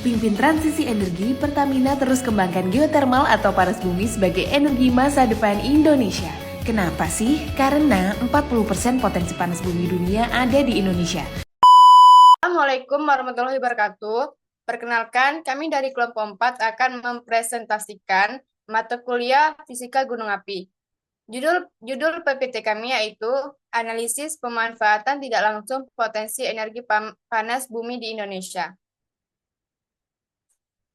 Pimpin transisi energi, Pertamina terus kembangkan geotermal atau panas bumi sebagai energi masa depan Indonesia. Kenapa sih? Karena 40% potensi panas bumi dunia ada di Indonesia. Assalamualaikum warahmatullahi wabarakatuh. Perkenalkan, kami dari kelompok 4 akan mempresentasikan mata kuliah Fisika Gunung Api. Judul PPT kami yaitu Analisis Pemanfaatan Tidak Langsung Potensi Energi Panas Bumi di Indonesia.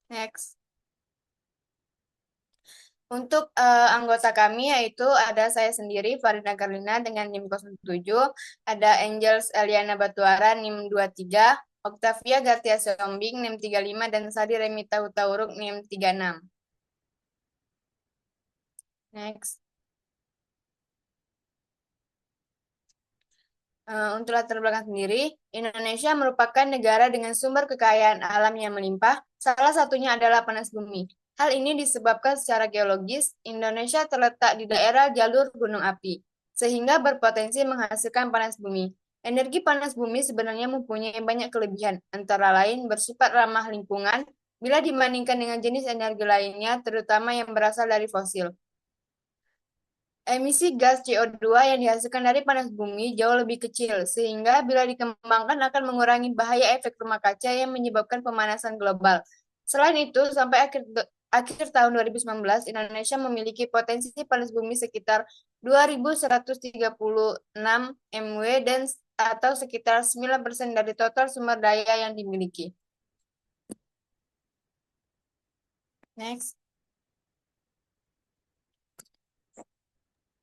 Next. Untuk anggota kami yaitu ada saya sendiri, Farida Karlina dengan NIM 07, ada Angels Eliana Batuara NIM 23, Octavia Gartia Sombing NIM 35, dan Sadi Remita Hutauruk NIM 36. Next. Untuk latar belakang sendiri, Indonesia merupakan negara dengan sumber kekayaan alam yang melimpah, salah satunya adalah panas bumi. Hal ini disebabkan secara geologis, Indonesia terletak di daerah jalur gunung api, sehingga berpotensi menghasilkan panas bumi. Energi panas bumi sebenarnya mempunyai banyak kelebihan, antara lain bersifat ramah lingkungan, bila dibandingkan dengan jenis energi lainnya, terutama yang berasal dari fosil. Emisi gas CO2 yang dihasilkan dari panas bumi jauh lebih kecil, sehingga bila dikembangkan akan mengurangi bahaya efek rumah kaca yang menyebabkan pemanasan global. Selain itu, sampai akhir tahun 2019, Indonesia memiliki potensi panas bumi sekitar 2.136 MW dan atau sekitar 9% dari total sumber daya yang dimiliki. Next.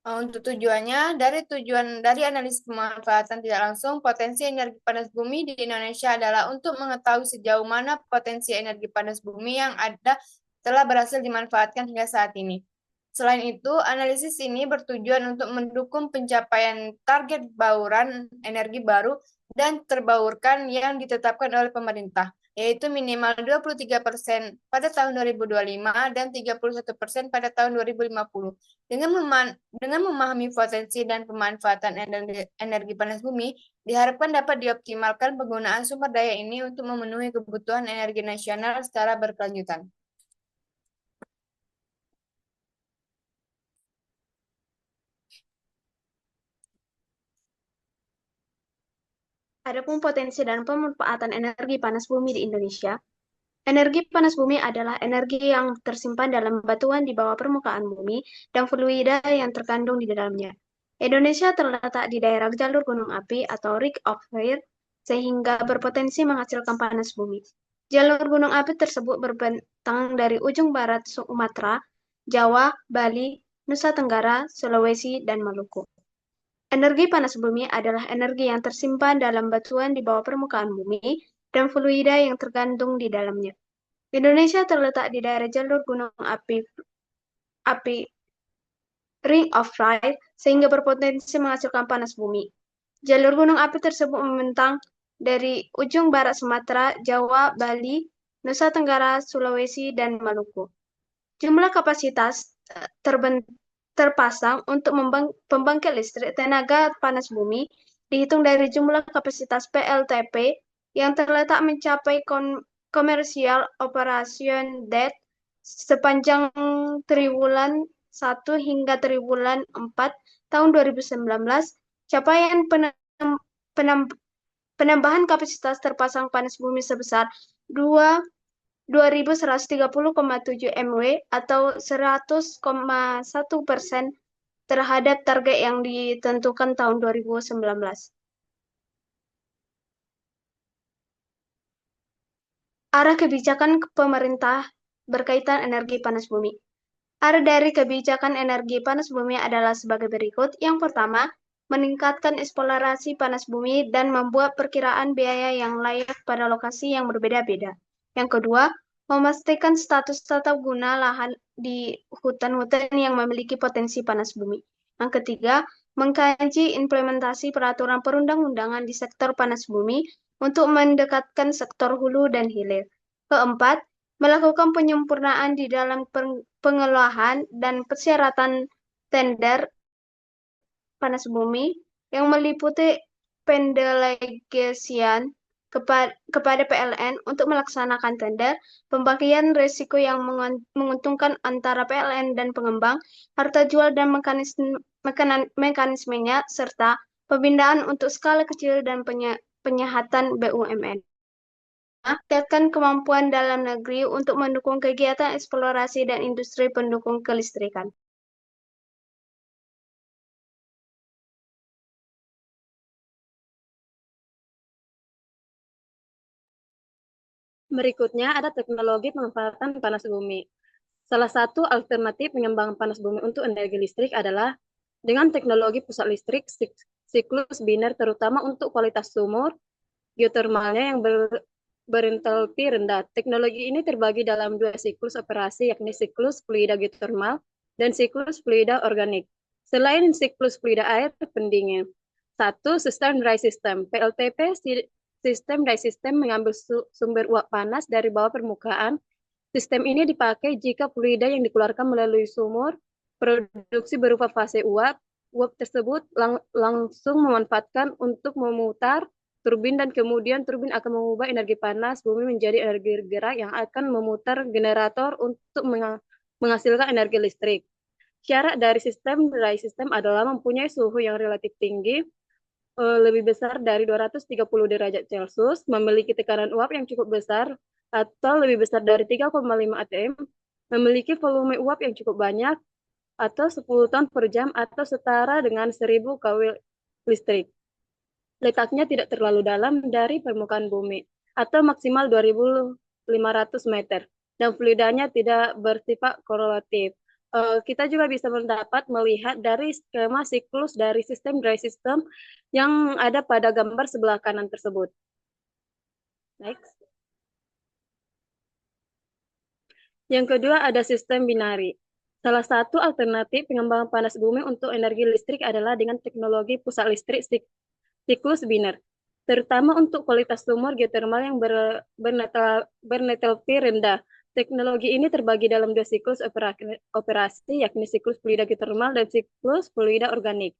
Untuk tujuannya, dari analisis pemanfaatan tidak langsung, potensi energi panas bumi di Indonesia adalah untuk mengetahui sejauh mana potensi energi panas bumi yang ada telah berhasil dimanfaatkan hingga saat ini. Selain itu, analisis ini bertujuan untuk mendukung pencapaian target bauran energi baru dan terbaurkan yang ditetapkan oleh pemerintah, yaitu minimal 23% pada tahun 2025 dan 31% pada tahun 2050. Dengan memahami potensi dan pemanfaatan energi panas bumi, diharapkan dapat dioptimalkan penggunaan sumber daya ini untuk memenuhi kebutuhan energi nasional secara berkelanjutan. Adapun potensi dan pemanfaatan energi panas bumi di Indonesia. Energi panas bumi adalah energi yang tersimpan dalam batuan di bawah permukaan bumi dan fluida yang terkandung di dalamnya. Indonesia terletak di daerah jalur gunung api atau Ring of Fire, sehingga berpotensi menghasilkan panas bumi. Jalur gunung api tersebut berbentang dari ujung barat Sumatera, Jawa, Bali, Nusa Tenggara, Sulawesi, dan Maluku. Energi panas bumi adalah energi yang tersimpan dalam batuan di bawah permukaan bumi dan fluida yang tergantung di dalamnya. Indonesia terletak di daerah jalur gunung api Ring of Fire sehingga berpotensi menghasilkan panas bumi. Jalur gunung api tersebut membentang dari ujung barat Sumatera, Jawa, Bali, Nusa Tenggara, Sulawesi, dan Maluku. Jumlah kapasitas terpasang untuk pembangkit listrik tenaga panas bumi dihitung dari jumlah kapasitas PLTP yang terletak mencapai komersial operation date sepanjang triwulan 1 hingga triwulan 4 tahun 2019. Capaian penambahan kapasitas terpasang panas bumi sebesar 2.130,7 MW atau 100,1% terhadap target yang ditentukan tahun 2019. Arah kebijakan pemerintah berkaitan energi panas bumi. Arah dari kebijakan energi panas bumi adalah sebagai berikut. Yang pertama, meningkatkan eksplorasi panas bumi dan membuat perkiraan biaya yang layak pada lokasi yang berbeda-beda. Yang kedua, memastikan status tata guna lahan di hutan-hutan yang memiliki potensi panas bumi. Yang ketiga, mengkaji implementasi peraturan perundang-undangan di sektor panas bumi untuk mendekatkan sektor hulu dan hilir. Keempat, melakukan penyempurnaan di dalam pengelolaan dan persyaratan tender panas bumi yang meliputi pendelegasian kepada PLN untuk melaksanakan tender, pembagian risiko yang menguntungkan antara PLN dan pengembang, harta jual dan mekanismenya, serta pemindahan untuk skala kecil dan penyehatan BUMN. Tingkatkan kemampuan dalam negeri untuk mendukung kegiatan eksplorasi dan industri pendukung kelistrikan. Berikutnya ada teknologi pemanfaatan panas bumi. Salah satu alternatif pengembangan panas bumi untuk energi listrik adalah dengan teknologi pusat listrik siklus biner, terutama untuk kualitas sumur geotermalnya yang berentalpi rendah. Teknologi ini terbagi dalam dua siklus operasi, yakni siklus fluida geotermal dan siklus fluida organik. Selain siklus fluida air pendingin. Satu, sistem dry system. PLTP, sistem dry system mengambil sumber uap panas dari bawah permukaan. Sistem ini dipakai jika fluida yang dikeluarkan melalui sumur produksi berupa fase uap. Uap tersebut langsung memanfaatkan untuk memutar turbin dan kemudian turbin akan mengubah energi panas bumi menjadi energi gerak yang akan memutar generator untuk menghasilkan energi listrik. Syarat dari sistem dry system adalah mempunyai suhu yang relatif tinggi, lebih besar dari 230 derajat Celcius, memiliki tekanan uap yang cukup besar atau lebih besar dari 3,5 atm, memiliki volume uap yang cukup banyak atau 10 ton per jam atau setara dengan 1000 kW listrik. Letaknya tidak terlalu dalam dari permukaan bumi atau maksimal 2500 meter dan fluidanya tidak bersifat korelatif. Kita juga bisa melihat dari skema siklus dari sistem dry system yang ada pada gambar sebelah kanan tersebut. Next. Yang kedua ada sistem binari. Salah satu alternatif pengembangan panas bumi untuk energi listrik adalah dengan teknologi pusat listrik siklus biner, terutama untuk kualitas sumur geotermal yang bernetalpi rendah. Teknologi ini terbagi dalam dua siklus operasi, yakni siklus fluida geotermal dan siklus fluida organik.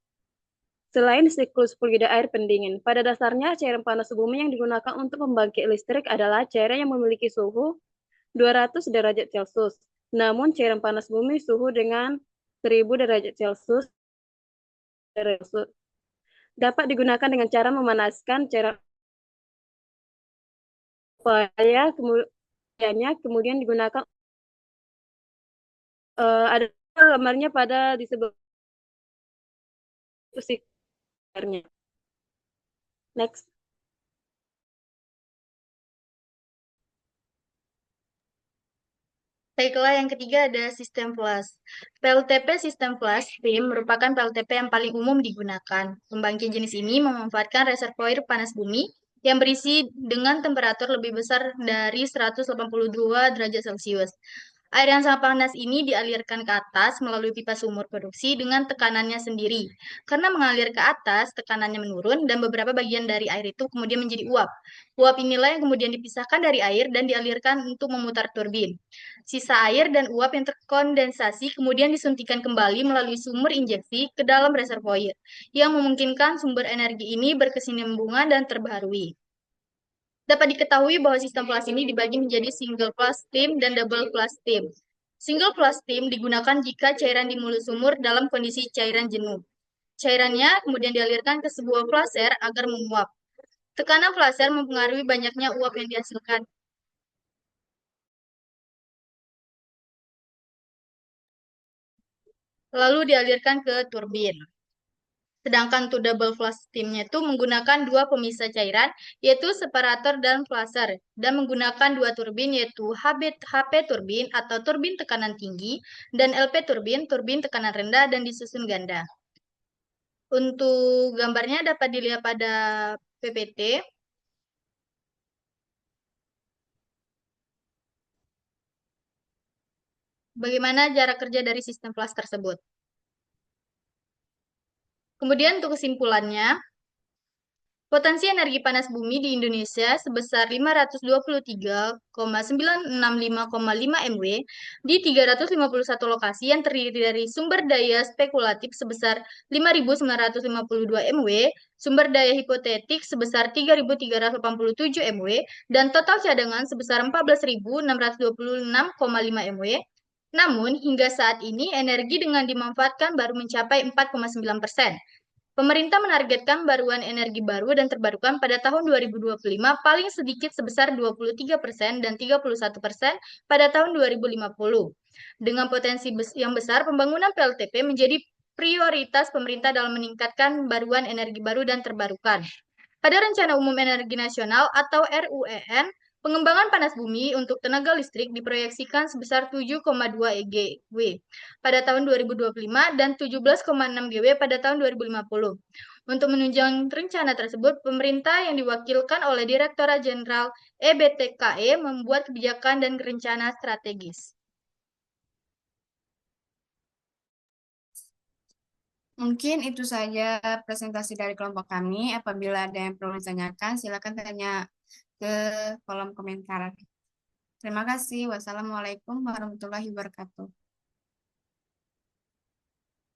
Selain siklus fluida air pendingin, pada dasarnya cairan panas bumi yang digunakan untuk membangkit listrik adalah cairan yang memiliki suhu 200 derajat Celcius. Namun cairan panas bumi suhu dengan 1000 derajat Celcius dapat digunakan dengan cara memanaskan cairan supaya kemudian digunakan. Ada gambarnya pada di sebelah siklus. Next. Baiklah, yang ketiga ada sistem flash. PLTP sistem flash steam merupakan PLTP yang paling umum digunakan. Pembangkit jenis ini memanfaatkan reservoir panas bumi yang berisi dengan temperatur lebih besar dari 182 derajat Celcius. Air yang sangat panas ini dialirkan ke atas melalui pipa sumur produksi dengan tekanannya sendiri. Karena mengalir ke atas, tekanannya menurun dan beberapa bagian dari air itu kemudian menjadi uap. Uap inilah yang kemudian dipisahkan dari air dan dialirkan untuk memutar turbin. Sisa air dan uap yang terkondensasi kemudian disuntikan kembali melalui sumur injeksi ke dalam reservoir, yang memungkinkan sumber energi ini berkesinambungan dan terbaharui. Dapat diketahui bahwa sistem flash ini dibagi menjadi single flash steam dan double flash steam. Single flash steam digunakan jika cairan di mulut sumur dalam kondisi cairan jenuh. Cairannya kemudian dialirkan ke sebuah flasher agar menguap. Tekanan flasher mempengaruhi banyaknya uap yang dihasilkan. Lalu dialirkan ke turbin. Sedangkan untuk double flash steam-nya itu menggunakan dua pemisah cairan, yaitu separator dan flasher, dan menggunakan dua turbin, yaitu HP turbin atau turbin tekanan tinggi, dan LP turbin, turbin tekanan rendah, dan disusun ganda. Untuk gambarnya dapat dilihat pada PPT. Bagaimana cara kerja dari sistem flash tersebut. Kemudian untuk kesimpulannya, Potensi energi panas bumi di Indonesia sebesar 523,965,5 MW di 351 lokasi yang terdiri dari sumber daya spekulatif sebesar 5.952 MW, sumber daya hipotetik sebesar 3.387 MW, dan total cadangan sebesar 14.626,5 MW. Namun, hingga saat ini energi dengan dimanfaatkan baru mencapai 4,9%. Pemerintah menargetkan baruan energi baru dan terbarukan pada tahun 2025 paling sedikit sebesar 23% dan 31% pada tahun 2050. Dengan potensi yang besar, pembangunan PLTP menjadi prioritas pemerintah dalam meningkatkan baruan energi baru dan terbarukan. Pada Rencana Umum Energi Nasional atau RUEN, pengembangan panas bumi untuk tenaga listrik diproyeksikan sebesar 7,2 GW pada tahun 2025 dan 17,6 GW pada tahun 2050. Untuk menunjang rencana tersebut, pemerintah yang diwakilkan oleh Direktorat Jenderal EBTKE membuat kebijakan dan rencana strategis. Mungkin itu saja presentasi dari kelompok kami. Apabila ada yang perlu ditanyakan, silakan tanya ke kolom komentar. Terima kasih. Wassalamualaikum warahmatullahi wabarakatuh.